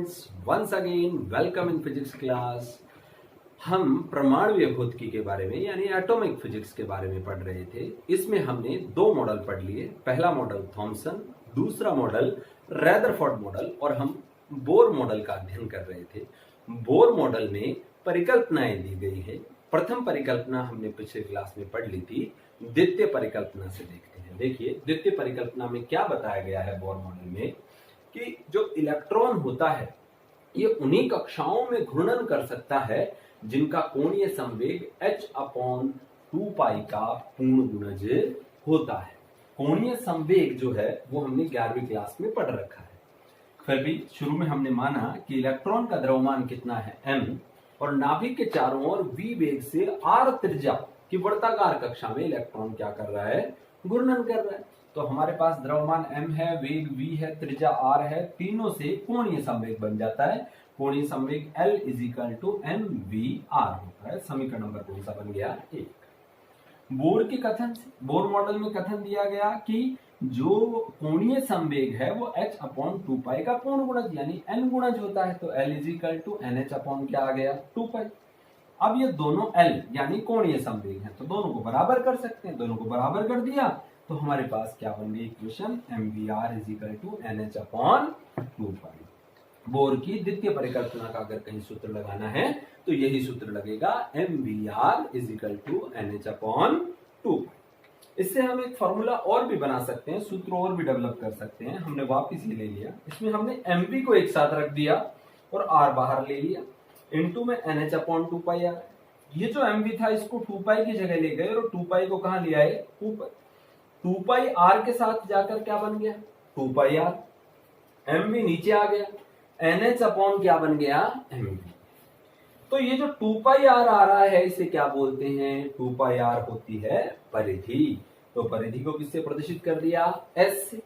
Students, once again welcome in physics class. हम परमाणु भौतिकी के बारे में यानी एटॉमिक फिजिक्स के बारे में पढ़ रहे थे। इसमें हमने दो मॉडल पढ़ लिए। पहला मॉडल थॉमसन, दूसरा मॉडल रदरफोर्ड मॉडल, और हम बोर मॉडल का अध्ययन कर रहे थे। बोर मॉडल में परिकल्पनाएं दी गई है। प्रथम परिकल्पना हमने पिछले क्लास में पढ़ ली थी। द्वितीय परिकल्पना से देखते हैं। देखिए, द्वितीय परिकल्पना में क्या बताया गया है बोर मॉडल में कि जो इलेक्ट्रॉन होता है ये उन्हीं कक्षाओं में घूर्णन कर सकता है जिनका कोणीय संवेग h/2π का पूर्ण गुणज होता है। कोणीय संवेग जो है वो हमने 11वीं क्लास में पढ़ रखा है। फिर भी शुरू में हमने माना कि इलेक्ट्रॉन का द्रव्यमान कितना है m, और नाभिक के चारों ओर v वेग से r त्रिज्या की वर्ताकार कक्षा में इलेक्ट्रॉन क्या कर रहा है, घूर्णन कर रहा है। तो हमारे पास द्रव्यमान m है, वेग v है, त्रिज्या r है, तीनों से कोणीय संवेग बन जाता है। कोणीय संवेग L = mvr होता है। समीकरण नंबर कौन सा बन गया? 1। बोर के कथन से, बोर मॉडल में कथन दिया गया कि जो कोणीय संवेग है वो h/2π का पूर्ण गुणज यानी n गुणज होता है। तो L = nh क्या आ गया? 2π। अब ये दोनों L यानी कोणीय संवेग है तो दोनों को बराबर कर सकते हैं। दोनों को बराबर कर दिया तो हमारे पास क्या बन गई इक्वेशन? mvr = nh/2π। बोर की द्वितीय परिकल्पना का अगर कहीं सूत्र लगाना है तो यही सूत्र लगेगा, mvr = nh/2π। इससे हम एक फॉर्मूला और भी बना सकते हैं, सूत्र और भी डेवलप कर सकते हैं। हमने वापस ये ले लिया, इसमें हमने mv को एक साथ रख दिया और r बाहर ले लिया, इनटू में nh/2π आ। ये जो mv था इसको 2π की जगह ले गए और 2π को कहां लिया है? 2π। 2π r के साथ जाकर क्या बन गया? 2πr। mv नीचे आ गया, nh/ क्या बन गया? mv। तो ये जो 2πr आ रहा है इसे क्या बोलते हैं? 2πr होती है परिधि। तो परिधि को किससे प्रदर्शित कर दिया? s से।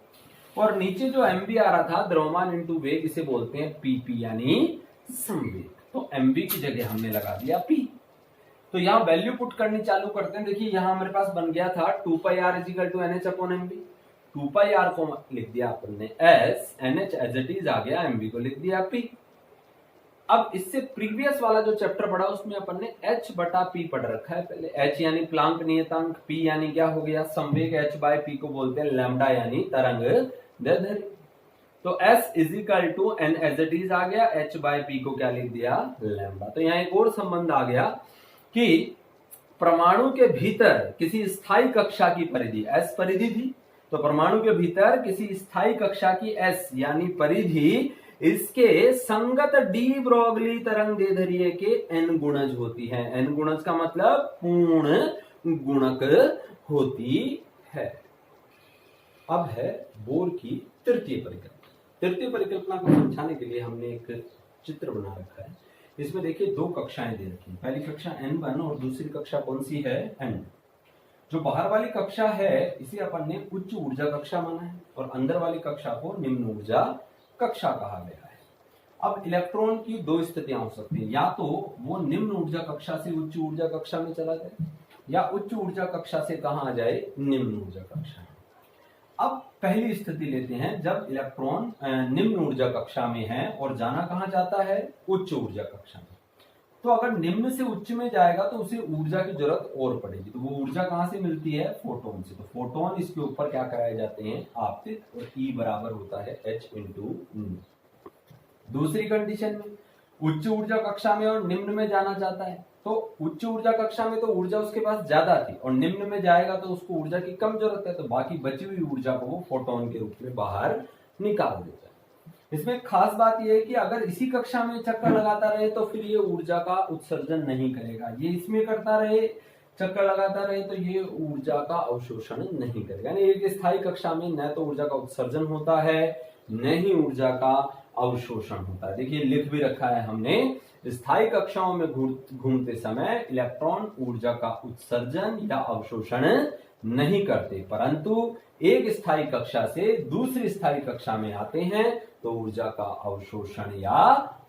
और नीचे जो mv आ रहा था द्रव्यमान इंटू वेग, इसे बोलते हैं pp यानी संवेग। तो mv की जगह हमने लगा दिया p। तो यहाँ वैल्यू पुट करनी चालू करते हैं। देखिए यहाँ हमारे पास बन गया था 2πr = nh/mv। 2πr को लिख दिया अपन ने s, nh as it is आ गया, mv को लिख दिया p। अब इससे प्रीवियस वाला जो चैप्टर पढ़ा उसमें अपन ने h/p पढ़ रखा है पहले। h यानी प्लांक नियतांक, p यानी क्या हो गया? संवेग। h/p को बोलते हैं लैम्डा यानी तरंग दैर्ध्य। तो s = n as it is आ गया, h/p को क्या लिख दिया? लैम्डा। तो यहाँ एक और संबंध आ गया कि परमाणु के भीतर किसी स्थायी कक्षा की परिधि s परिधि थी, तो परमाणु के भीतर किसी स्थायी कक्षा की s यानी परिधि इसके संगत डी ब्रोगली तरंग दैर्ध्य के n गुणज होती है। n गुणज का मतलब पूर्ण गुणक होती है। अब है बोर की तृतीय परिकल्पना। तृतीय परिकल्पना को समझाने के लिए हमने एक चित्र बना रखा है। इसमें देखिए दो कक्षाएं दे रखी हैं। पहली कक्षा n1 और दूसरी कक्षा कौन सी है? n। जो बाहर वाली कक्षा है इसे अपन ने उच्च ऊर्जा कक्षा माना है और अंदर वाली कक्षा को निम्न ऊर्जा कक्षा कहा गया है। अब इलेक्ट्रॉन की दो स्थितियां हो सकती हैं, या तो वो निम्न ऊर्जा कक्षा से उच्च ऊर्जा कक्षा में चला जाए या उच्च ऊर्जा कक्षा से कहां आ जाए? निम्न ऊर्जा कक्षा में। अब पहली स्थिति लेते हैं जब इलेक्ट्रॉन निम्न ऊर्जा कक्षा में है और जाना कहां चाहता है? उच्च ऊर्जा कक्षा में। तो अगर निम्न से उच्च में जाएगा तो उसे ऊर्जा की जरूरत और पड़ेगी। तो वो ऊर्जा कहां से मिलती है? फोटोन से। तो फोटोन इसके ऊपर क्या कराए जाते हैं? आपतित, और E बराबर होता है h × nu। दूसरी कंडीशन में उच्च ऊर्जा कक्षा में और निम्न में जाना चाहता है, तो उच्च ऊर्जा कक्षा में तो ऊर्जा उसके पास ज्यादा थी और निम्न में जाएगा तो उसको ऊर्जा की कम जरूरत है, तो बाकी बची हुई ऊर्जा को वो फोटोन के रूप में बाहर निकाल देता है। इसमें खास बात यह है कि अगर इसी कक्षा में चक्कर लगाता रहे तो फिर ये ऊर्जा का उत्सर्जन नहीं करेगा। ये इसमें करता रहे, चक्कर लगाता रहे, तो ये ऊर्जा का अवशोषण नहीं करेगा। यानी एक स्थायी कक्षा में न तो ऊर्जा का उत्सर्जन होता है न ही ऊर्जा का अवशोषण होता है। देखिए लिख भी रखा है हमने, स्थायी कक्षाओं में घूमते समय इलेक्ट्रॉन ऊर्जा का उत्सर्जन या अवशोषण नहीं करते, परंतु एक स्थायी कक्षा से दूसरी स्थायी कक्षा में आते हैं तो ऊर्जा का अवशोषण या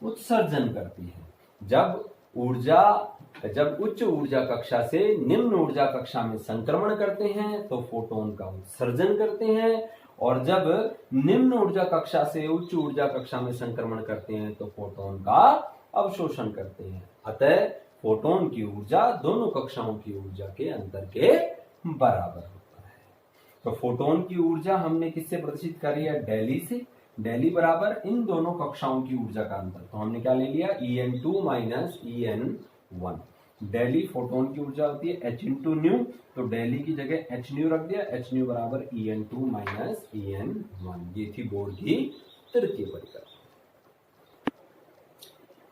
उत्सर्जन करती है। जब उच्च ऊर्जा कक्षा से निम्न ऊर्जा कक्षा में संक्रमण करते हैं तो फोटोन का उत्सर्जन करते हैं, और जब निम्न ऊर्जा कक्षा से उच्च ऊर्जा कक्षा में संक्रमण करते हैं तो फोटोन का अवशोषण करते हैं। अतः फोटोन की ऊर्जा दोनों कक्षाओं की ऊर्जा के अंतर के बराबर होता है। तो फोटोन की ऊर्जा हमने किससे प्रदर्शित करी है? डेली से। डेली बराबर इन दोनों कक्षाओं की ऊर्जा का अंतर, तो हमने क्या ले लिया? En2 minus En1। Daily photon की ऊर्जा होती है h इंटू न्यू, तो डेली की जगह h न्यू रख दिया, h न्यू बराबर En2 माइनस En1। ये थी बोर की तृतीय परिकल्पना।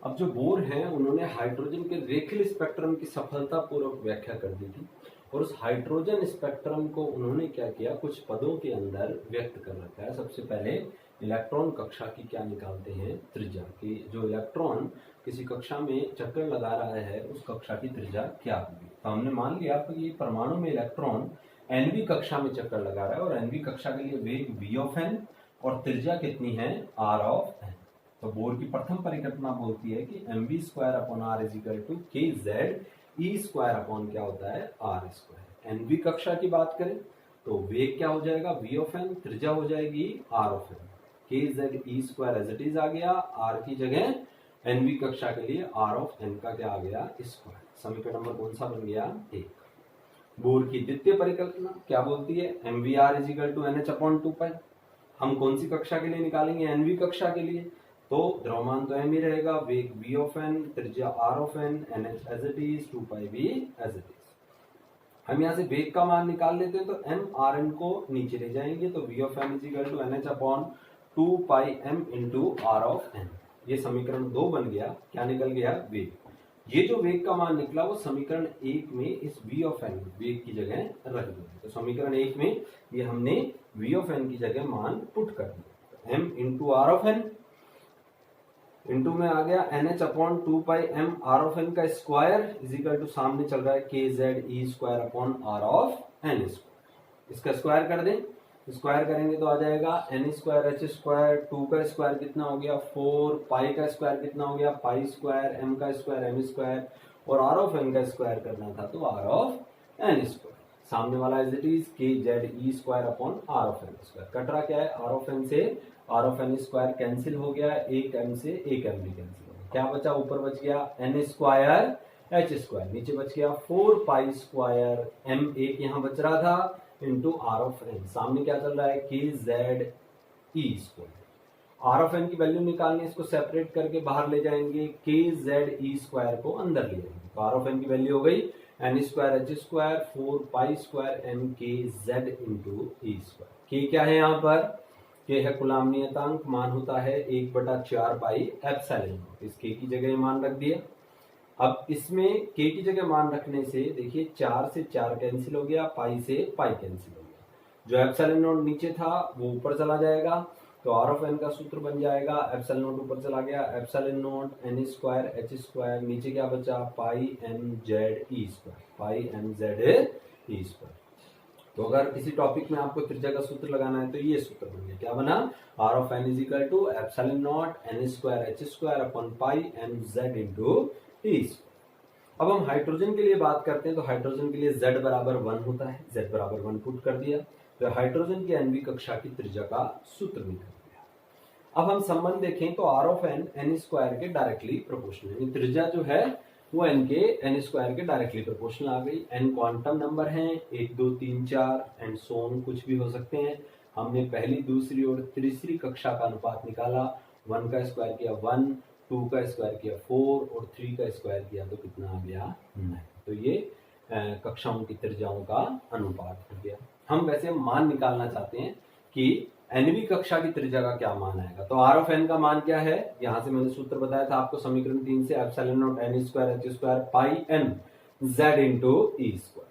अब जो बोर हैं उन्होंने हाइड्रोजन के रेखीय स्पेक्ट्रम की सफलतापूर्वक व्याख्या कर दी थी, और उस हाइड्रोजन स्पेक्ट्रम को उन्होंने क्या किया? कुछ पदों के अंदर व्यक्त कर रखा है। सबसे पहले इलेक्ट्रॉन कक्षा की क्या निकालते हैं? त्रिज्या की। जो इलेक्ट्रॉन किसी कक्षा में चक्कर लगा रहा है उस कक्षा की त्रिज्या क्या होगी? तो हमने मान लिया कि परमाणु में इलेक्ट्रॉन nवी कक्षा में चक्कर लगा रहा है और nवी कक्षा के लिए वेग v ऑफ n और त्रिज्या कितनी है? r of n। तो बोर की प्रथम परिकल्पना बोलती है कि mv square upon r is equal to K Z E square upon क्या होता है? Are square. nवी कक्षा की बात करें तो वेग क्या हो जाएगा? v ऑफ n, त्रिज्या हो जाएगी r ऑफ n। के Z E square as it is आ गया, r की जगह nवी कक्षा के लिए r ऑफ n का क्या आ गया? स्क्वायर। समीकरण नंबर कौन सा बन गया? 1। बोर की द्वितीय परिकल्पना क्या बोलती है? mvr is equal to nh upon 2 pi. हम कौन सी कक्षा के लिए निकालेंगे? nवी कक्षा के लिए। तो द्रव्यमान तो m ही रहेगा, वेग v ऑफ n, त्रिज्या r of n, nh as it is, 2 pi v as it is. हम यहाँ से वेग का मान निकाल लेते हैं तो m r n को नीचे ले जाएंगे तो v of n is equal to nh upon 2 pi m into r of n। ये समीकरण 2 बन गया। क्या निकल गया? वेग। ये जो वेग का मान निकला वो समीकरण 1 में इस v ऑफ n वेग की जगह रख दिया। तो समीकरण 1 में ये हमने v ऑफ n की जगह मान पुट कर दिया। m into r of n into में आ गया nh upon 2 pi m r of n का स्क्वायर इज इक्वल टू सामने चल रहा है के Z E square upon r of n square. इसका स्क्वायर कर दें, स्क्वायर करेंगे तो आ जाएगा n स्क्वायर h स्क्वायर, 2 का स्क्वायर कितना हो गया? 4, पाई का स्क्वायर कितना हो गया? पाई स्क्वायर, m का स्क्वायर m स्क्वायर, और r ऑफ n का स्क्वायर करना था तो r ऑफ n स्क्वायर। सामने वाला एज इट इज के Z E square upon r of n square. Cut रहा क्या है? r ऑफ n से r of n square cancel हो गया, एक m से एक m भी कैंसिल हो गया। क्या बचा? ऊपर बच गया n स्क्वायर h स्क्वायर, नीचे बच गया 4 पाई स्क्वायर m, एक यहाँ बच रहा था, इंटू r ऑफ n। सामने क्या चल रहा है? के Z E square. r of n की वैल्यू निकालनी, इसको सेपरेट करके बाहर ले जाएंगे, के जेड ई स्क्वायर को अंदर ले जाएंगे। तो r ऑफ n की वैल्यू हो गई n square h square 4 pi square m के जेड इंटू ई स्क्वायर। के क्या है यहाँ पर? के है कूलम्ब नियतांक, मान होता है 1/4 पाई एप्सिलॉन नॉट। इस के की जगह मान रख दिया। अब इसमें के की जगह मान रखने से देखिए 4 से 4 कैंसिल हो गया, पाई से पाई कैंसिल हो गया। जो एप्सिलॉन नॉट नीचे था वो ऊपर चला जाएगा, तो आर ऑफ एन का सूत्र बन जाएगा, एप्सिलॉन नॉट ऊपर चला गया, epsilon naught N square H square, नीचे क्या बचा? पाई एम जेड ई स्क्वायर, पाई एम जेड ई स्क्वायर। तो अगर किसी टॉपिक में आपको त्रिज्या का सूत्र लगाना है तो ये सूत्र बन गया। क्या बना? R of N is equal to epsilon naught N square H square upon pi M Z into E square. अब हम हाइड्रोजन के लिए बात करते हैं तो हाइड्रोजन के लिए z बराबर 1 होता है, z बराबर 1 पुट कर दिया तो हाइड्रोजन की nवी कक्षा की त्रिज्या का सूत्र निकल गया। अब हम संबंध देखें तो R of N N square के डायरेक्टली प्रोपोर्शनल, त्रिज्या जो है वो n के एन स्क्वायर के डायरेक्टली प्रोपोर्शनल आ गई। n क्वांटम नंबर हैं, 1 2 3 4 एंड सोन कुछ भी हो सकते हैं। हमने पहली दूसरी और तीसरी कक्षा का अनुपात निकाला, 1 का स्क्वायर किया 1, 2 का स्क्वायर किया 4 और 3 का स्क्वायर किया तो कितना आ गया? 9। तो ये कक्षाओं की त्रिज्याओं का अनुपात हो गया। हम वैसे मान निकालना चाहते हैं कि nवी कक्षा की त्रिज्या का क्या मान आएगा। तो r ऑफ n का मान क्या है? यहां से मैंने सूत्र बताया था आपको समीकरण 3 से, epsilon not n square h square pi m z into E square.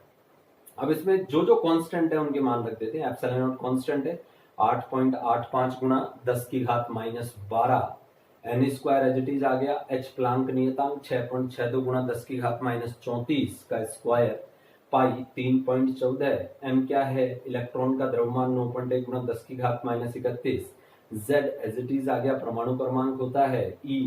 अब इसमें जो जो कांस्टेंट है उनके मान रख देते हैं। एप्सिलॉन नॉट कांस्टेंट है 8.85 गुना 10 की घात -12, n square as it is आ गया, h प्लांक नियतांक 6.62 गुना 10 की घात -34 का स्क्वायर, पाई 3.14, m क्या है? इलेक्ट्रॉन का द्रव्यमान 9.1 गुना 10 की घात -31, z एज इट इज आ गया, परमाणु क्रमांक होता है e,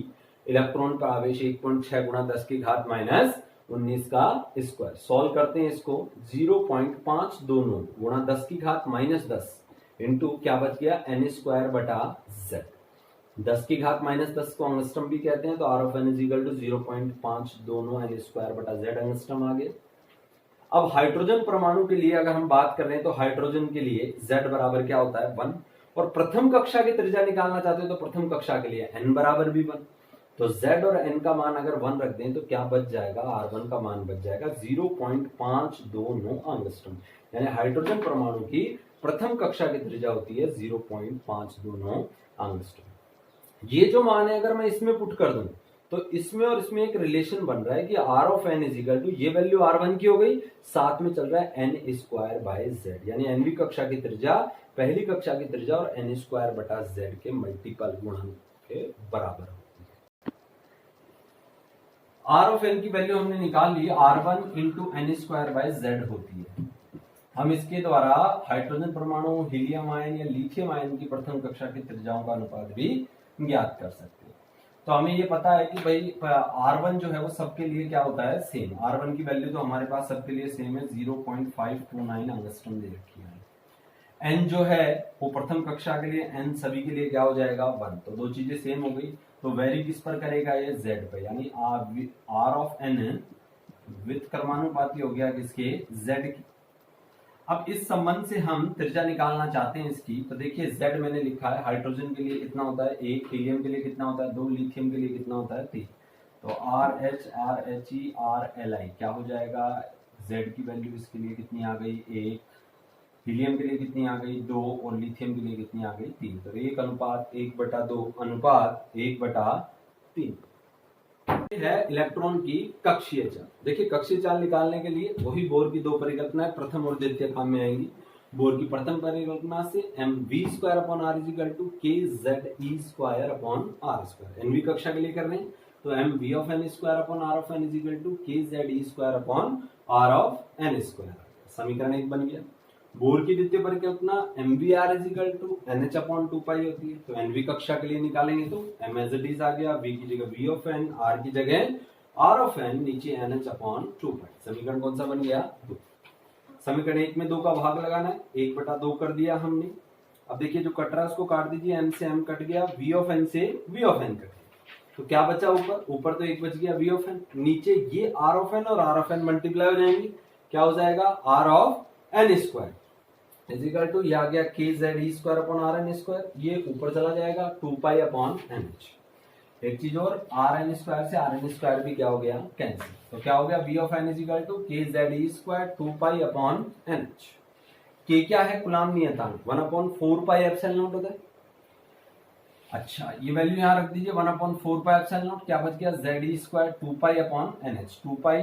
इलेक्ट्रॉन का आवेश 1.6 गुना 10 की घात -19 का स्क्वायर। सॉल्व करते हैं इसको, 0.529 गुना 10 की घात -10 इंटू क्या बच गया n स्क्वायर बटा z। 10 की घात -10 को एंगस्ट्रम भी कहते हैं, तो r of n is equal to 0.5 दोनों n स्क्वायर बटा z एंगस्ट्रम आ गए। अब हाइड्रोजन परमाणु के लिए अगर हम बात कर रहे हैं तो हाइड्रोजन के लिए z बराबर क्या होता है 1, और प्रथम कक्षा की त्रिज्या निकालना चाहते हो तो प्रथम कक्षा के लिए n बराबर भी 1। तो z और n का मान अगर 1 रख दें तो क्या बच जाएगा, r1 का मान बच जाएगा 0.529 एंगस्ट्रम। यानी हाइड्रोजन परमाणु की प्रथम कक्षा की त्रिज्या होती है 0.529 एंगस्ट्रम। ये जो मान है अगर मैं इसमें पुट कर दूं तो इसमें और इसमें एक रिलेशन बन रहा है कि r of n is equal to, ये वैल्यू r1 की हो गई, साथ में चल रहा है n स्क्वायर बाय z, यानी nवीं कक्षा की त्रिज्या पहली कक्षा की त्रिज्या और n स्क्वायर बटा z के मल्टीपल गुणन के बराबर होती है। r ऑफ n की वैल्यू हमने निकाल ली, r1 into n square by z होती है। हम इसके द्वारा हाइड्रोजन परमाणु, हीलियम आयन या लिथियम आयन की प्रथम कक्षा की त्रिज्याओं का अनुपात भी ज्ञात कर सकते हैं। तो हमें ये पता है कि भाई R1 जो है वो सबके लिए क्या होता है, सेम। R1 की वैल्यू तो हमारे पास सबके लिए सेम है, 0.529 एंगस्ट्रम दे रखी है। N जो है वो प्रथम कक्षा के लिए N सभी के लिए क्या हो जाएगा 1, तो दो चीजें सेम हो गई। तो वेरी किस पर करेगा, ये Z पे, यानी R ऑफ N विथ क्रमानुपाती हो गया किसके, Z की। अब इस संबंध से हम त्रिज्या निकालना चाहते हैं इसकी, तो देखिए Z मैंने लिखा है, हाइड्रोजन के लिए कितना होता है 1, हीलियम के लिए कितना होता है 2, लिथियम के लिए कितना होता है 3। तो RH, RHE, RLi क्या हो जाएगा, Z की वैल्यू इसके लिए कितनी आ गई 1, हीलियम के लिए कितनी आ गई 2, और लिथियम के लिए कितनी आ गई 3। तो 1 अनुपात 1/2 अनुपात 1/3 है इलेक्ट्रॉन की कक्षीय चाल। देखिए कक्षीय चाल निकालने के लिए वही बोर की दो परिकल्पनाएं प्रथम और द्वितीय काम में आएंगी। बोर की प्रथम परिकल्पना से mv² upon r is equal to kze² upon r square. nवीं कक्षा के लिए कर रहे हैं तो mv of n square upon r of n is equal to kze² upon r of n square. समीकरण 1 बन गया। बोर की द्वितीय परिकल्पना mvr is equal to nh upon 2 pi होती है, तो nवीं कक्षा के लिए निकालेंगे तो m एज इट इज आ गया, v की जगह v ऑफ n, r की जगह r ऑफ n, नीचे nh अपॉन 2 पाई। समीकरण कौन सा बन गया 2। समीकरण 1 में 2 का भाग लगाना है, 1/2 कर दिया हमने। अब देखिए जो कट रहा है उसको काट दीजिए, m से m कट गया, v ऑफ n से v ऑफ n कट गया, तो क्या बचा ऊपर तो 1 बच गया v ऑफ n, नीचे ये r ऑफ n और r ऑफ n मल्टीप्लाई हो जाएंगे, क्या हो जाएगा r of n square is equal to, ये आ गया kze² अपॉन rn स्क्वायर, ये ऊपर चला जाएगा 2 पाई अपॉन nh। एक चीज और, rn स्क्वायर से rn स्क्वायर भी क्या हो गया कैंसिल, तो क्या हो गया v of n is equal to kze² 2 pi upon nh। k क्या है, कूलाम नियतांक 1/4 पाई एप्सिलॉन नॉट होता है। अच्छा ये वैल्यू यहां रख दीजिए 1/4 पाई एप्सिलॉन नॉट, क्या बच गया ze² 2 पाई अपॉन nh। 2 पाई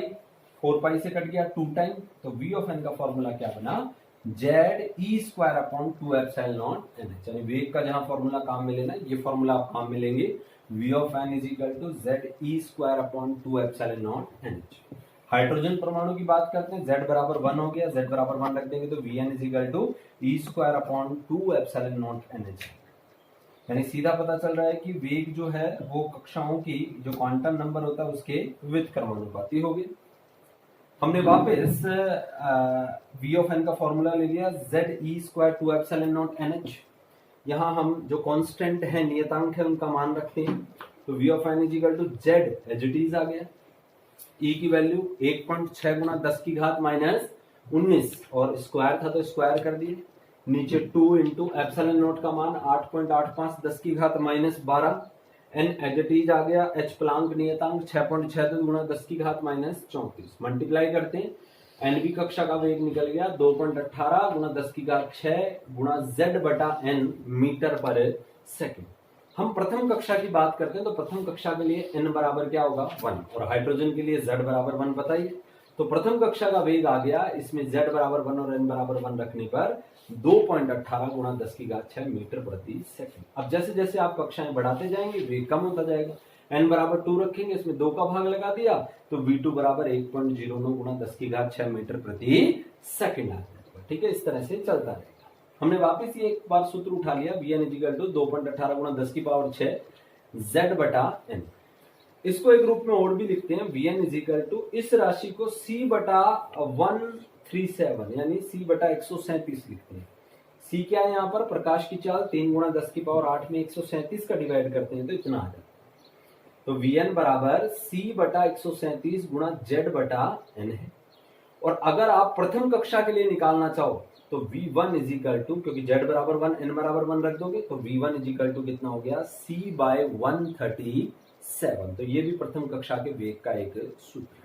4 पाई से कट गया 2 टाइम, तो v ऑफ n का फॉर्मूला क्या बना ze² upon 2 epsilon naught nh। यानी वेग का जहां फॉर्मूला काम में लेना ये फॉर्मूला आप काम में लेंगे, v of n is equal to ze² upon 2 epsilon naught nh। Hydrogen परमाणु की बात करते हैं, z बराबर 1 हो गया, z बराबर 1 रख देंगे तो vn is equal to e² upon 2 epsilon naught nh। यानी सीधा पता चल रहा है कि वेग जो है वो कक्षाओं की जो क्वांटम नंबर होता है उसके विद क्रमानुपाती हो गए। हमने वापस v ऑफ n का फॉर्मूला ले लिया, ze² 2 एप्सिलॉन नॉट nh। यहाँ हम जो कांस्टेंट है, नियतांक है, उनका मान रखते हैं, तो v of n is equal to z as it is आ गया, e की वैल्यू 1.6 गुना 10 की घात -19 और स्क्वायर था तो स्क्वायर कर दिए, नीचे 2 इंटू एप्सिलॉन नॉट का मान 8.85 10 की घात -12, n एज इट इज आ गया, h प्लांक नियतांक 6.62 गुना 10 की घात -34, मल्टीप्लाई करते हैं, nवीं कक्षा का वेग निकल गया 2.18 गुना 10 की घात 6 गुना z बटा n मीटर पर सेकंड। हम प्रथम कक्षा की बात करते हैं तो प्रथम कक्षा के लिए n बराबर क्या होगा 1, और हाइड्रोजन के लिए z बराबर 1 बताइए। तो प्रथम कक्षा का वेग आ गया, इसमें z बराबर 1 और n बराबर 1 रखने पर 2.18 गुना 10 की घात 6 मीटर प्रति सेकंड। अब जैसे जैसे आप कक्षाएं बढ़ाते जाएंगे वेग कम होता जाएगा, n बराबर 2 रखेंगे, इसमें 2 का भाग लगा दिया तो v2 बराबर 1.09 गुना 10 की घात 6 मीटर प्रति सेकंड आ जाएगा। ठीक है, इस तरह से चलता रहेगा। हमने वापस ये एक बार सूत्र उठा लिया, vn इज इक्वल टू 2.18 गुना 10 की पावर 6 z बटा n। इसको एक रूप में और भी लिखते हैं, vn इज इक्वल टू, इस राशि को c बटा 137 यानी c बटा 137 लिखते हैं, c क्या है यहाँ पर, प्रकाश की चाल 3 गुणा 10 की पावर 8 में 137 का डिवाइड करते हैं तो इतना आ जाता है। तो Vn बराबर c बटा 137 गुणा z बटा n है। और अगर आप प्रथम कक्षा के लिए निकालना चाहो तो V1 इज इक्वल टू, क्योंकि z बराबर 1 n बराबर 1 रख दोगे तो V1 इज इक्वल टू कितना हो गया, c बाय 137। तो ये भी प्रथम कक्षा के वेग का एक सूत्र है।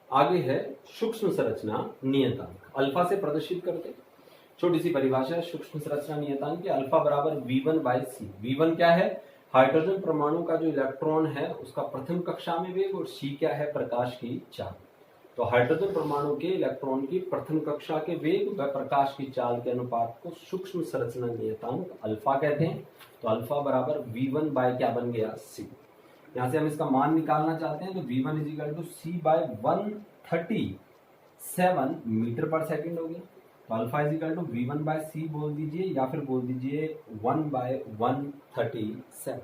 आगे है सूक्ष्म संरचना नियतांक, अल्फा से प्रदर्शित करते। छोटी सी परिभाषा है सूक्ष्म संरचना नियतांक की, अल्फा बराबर V1 बाय c। V1 क्या है, हाइड्रोजन परमाणु का जो इलेक्ट्रॉन है उसका प्रथम कक्षा में वेग, और c क्या है, प्रकाश की चाल। तो हाइड्रोजन परमाणु के इलेक्ट्रॉन की प्रथम कक्षा के वेग व प्रकाश की चाल के अनुपात को सूक्ष्म संरचना नियतांक अल्फा कहते हैं। तो अल्फा बराबर V1 बाय क्या बन गया, c। यहां से हम इसका मान निकालना चाहते हैं तो V1 is equal to c by 137 metre पर सेकेंड हो गया। तो alpha is equal to V1 by c बोल दीजिए, या फिर बोल दीजिए 1 बाय 137।